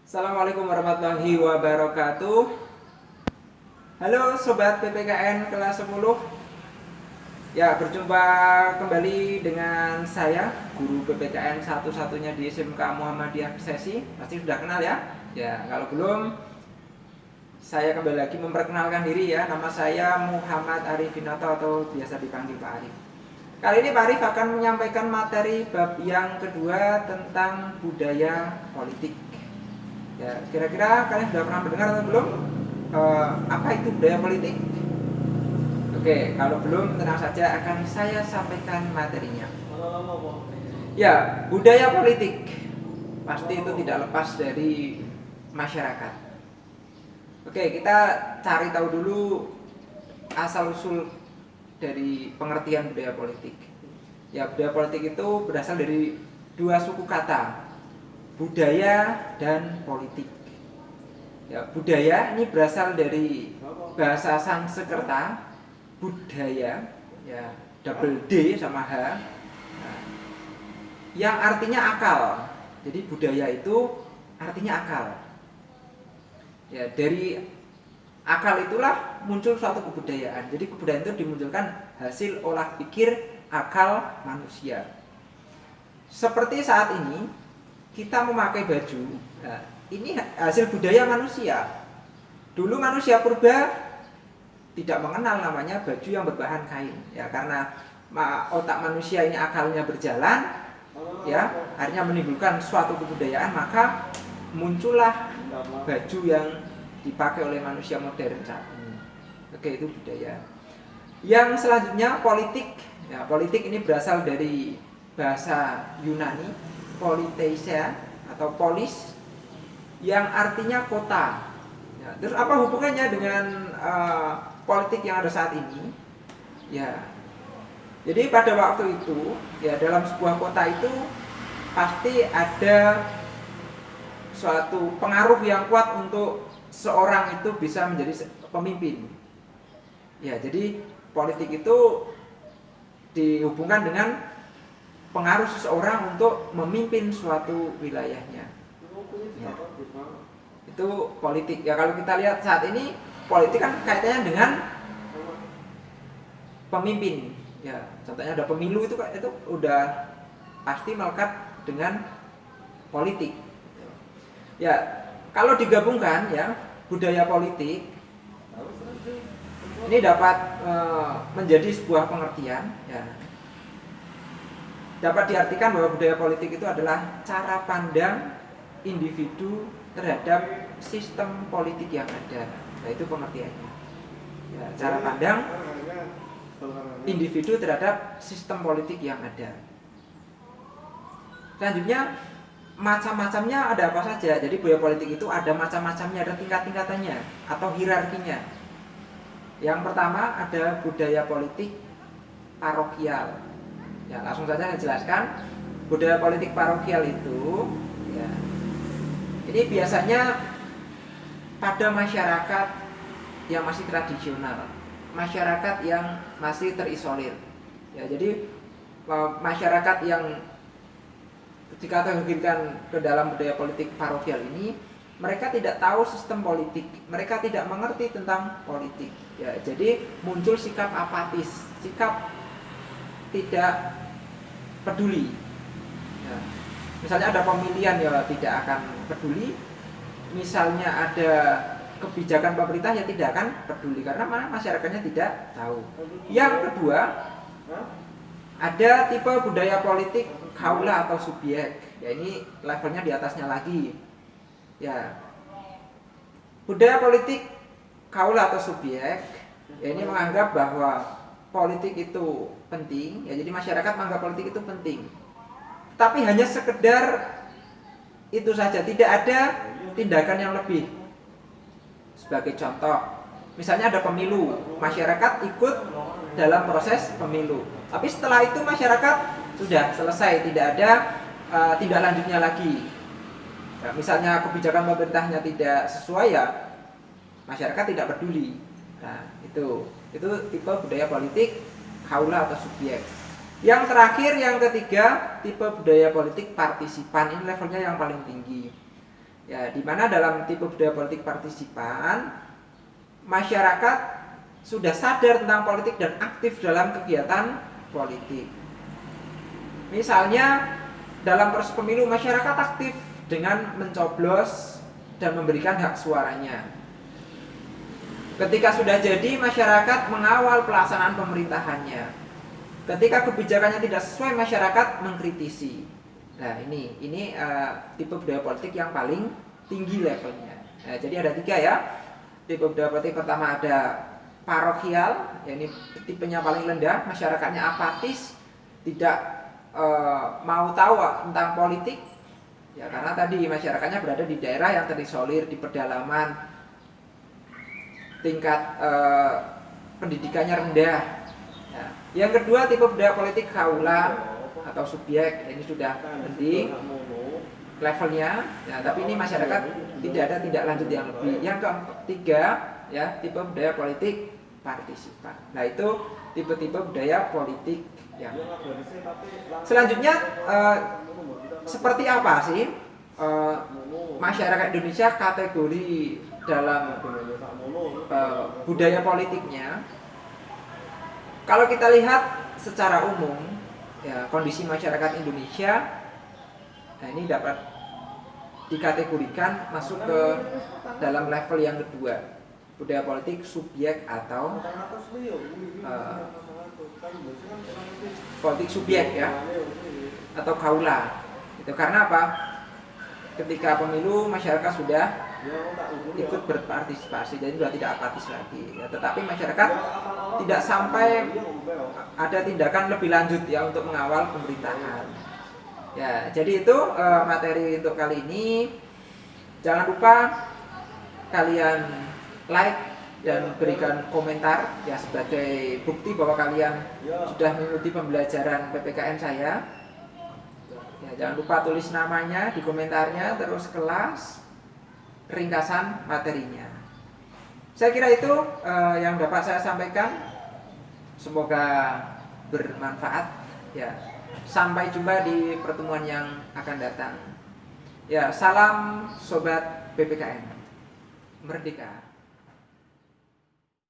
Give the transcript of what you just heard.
Assalamualaikum warahmatullahi wabarakatuh. Halo Sobat PPKN kelas 10. Ya, berjumpa kembali dengan saya, guru PPKN satu-satunya di SMK Muhammadiyah Sesi. Pasti sudah kenal ya? Ya, kalau belum, saya kembali lagi memperkenalkan diri ya. Nama saya Muhammad Arifinoto atau biasa dipanggil Pak Arif. Kali ini Pak Arif akan menyampaikan materi bab yang kedua tentang budaya politik. Ya, kira-kira kalian sudah pernah mendengar atau belum? Apa itu budaya politik? Oke, kalau belum tenang saja akan saya sampaikan materinya. Ya, budaya politik pasti itu tidak lepas dari masyarakat. Oke, kita cari tahu dulu asal usul dari pengertian budaya politik. Ya, budaya politik itu berasal dari dua suku kata, budaya dan politik. Ya, budaya ini berasal dari bahasa Sanskerta, budaya, ya double D sama H, nah, yang artinya akal. Jadi budaya itu artinya akal. Ya, dari akal itulah muncul suatu kebudayaan. Jadi kebudayaan itu dimunculkan hasil olah pikir akal manusia. Seperti saat ini kita memakai baju, nah, ini hasil budaya manusia. Dulu manusia purba tidak mengenal namanya baju yang berbahan kain, ya karena otak manusia ini akalnya berjalan, ya akhirnya menimbulkan suatu kebudayaan, maka muncullah baju yang dipakai oleh manusia modern saat ini. Oke, itu budaya. Yang selanjutnya politik. Ya, politik ini berasal dari bahasa Yunani, politeia atau polis, yang artinya kota. Ya, terus apa hubungannya dengan politik yang ada saat ini? Ya, jadi pada waktu itu, ya dalam sebuah kota itu pasti ada suatu pengaruh yang kuat untuk seorang itu bisa menjadi pemimpin. Ya, jadi politik itu dihubungkan dengan pengaruh seseorang untuk memimpin suatu wilayahnya. Ya. Itu politik. Ya, kalau kita lihat saat ini politik kan kaitannya dengan pemimpin. Ya, contohnya ada pemilu itu udah pasti melekat dengan politik. Ya, kalau digabungkan ya budaya politik ini dapat menjadi sebuah pengertian. Ya, dapat diartikan bahwa budaya politik itu adalah cara pandang individu terhadap sistem politik yang ada. Nah, itu pengertiannya. Ya, cara pandang individu terhadap sistem politik yang ada. Selanjutnya, macam-macamnya ada apa saja. Jadi budaya politik itu ada macam-macamnya, ada tingkat-tingkatannya atau hierarkinya. Yang pertama ada budaya politik parokial. Ya, langsung saja saya jelaskan. Budaya politik parokial itu, ya, ini biasanya pada masyarakat yang masih tradisional, masyarakat yang masih terisolir. Ya, jadi masyarakat yang dikategorikan ke dalam budaya politik parokial ini, mereka tidak tahu sistem politik, mereka tidak mengerti tentang politik. Ya, jadi muncul sikap apatis, sikap tidak peduli. Ya. Misalnya ada pemilihan ya tidak akan peduli. Misalnya ada kebijakan pemerintah ya tidak akan peduli karena masyarakatnya tidak tahu. Yang kedua, ada tipe budaya politik kaula atau subjek. Ya, ini levelnya di atasnya lagi. Ya. Budaya politik kaula atau subjek, ya ini menganggap bahwa politik itu penting, ya jadi masyarakat menganggap politik itu penting. Tapi hanya sekedar itu saja, tidak ada tindakan yang lebih. Sebagai contoh, misalnya ada pemilu, masyarakat ikut dalam proses pemilu. Tapi setelah itu masyarakat sudah selesai, tidak ada tindak lanjutnya lagi. Ya, misalnya kebijakan pemerintahnya tidak sesuai ya masyarakat tidak peduli. Nah, itu tipe budaya politik kaula atau subjek. Yang terakhir, yang ketiga, tipe budaya politik partisipan. Ini levelnya yang paling tinggi. Ya, di mana dalam tipe budaya politik partisipan, masyarakat sudah sadar tentang politik dan aktif dalam kegiatan politik. Misalnya dalam proses pemilu, masyarakat aktif dengan mencoblos dan memberikan hak suaranya. Ketika sudah jadi, masyarakat mengawal pelaksanaan pemerintahannya. Ketika kebijakannya tidak sesuai, masyarakat mengkritisi. Nah, ini tipe budaya politik yang paling tinggi levelnya. Nah, jadi ada 3 ya. Tipe budaya politik pertama ada parokial, ya ini tipenya paling rendah, masyarakatnya apatis, tidak mau tahu tentang politik. Ya, karena tadi masyarakatnya berada di daerah yang terisolir, di pedalaman, tingkat pendidikannya rendah. Ya. Yang kedua, tipe budaya politik kaula atau subjek, ini sudah penting levelnya, ya, tapi ini masyarakat tidak ada tindak lanjut yang lebih. Yang ketiga, ya, tipe budaya politik partisipan. Nah, itu tipe-tipe budaya politik yang selanjutnya seperti apa sih masyarakat Indonesia kategori dalam budaya politiknya? Kalau kita lihat secara umum, ya, kondisi masyarakat Indonesia, nah ini dapat dikategorikan masuk ke dalam level yang kedua, budaya politik subjek atau politik subjek, ya, atau kaula. Itu karena apa? Ketika pemilu, masyarakat sudah ikut berpartisipasi, jadi sudah tidak apatis lagi, ya, tetapi masyarakat tidak sampai ada tindakan lebih lanjut, ya, untuk mengawal pemerintahan. Ya, jadi itu materi untuk kali ini. Jangan lupa kalian like dan berikan komentar, ya, sebagai bukti bahwa kalian sudah mengikuti pembelajaran PPKN saya. Ya, jangan lupa tulis namanya di komentarnya, terus kelas, ringkasan materinya. Saya kira itu yang dapat saya sampaikan. Semoga bermanfaat, ya. Sampai jumpa di pertemuan yang akan datang. Ya, salam sobat PPKN. Merdeka.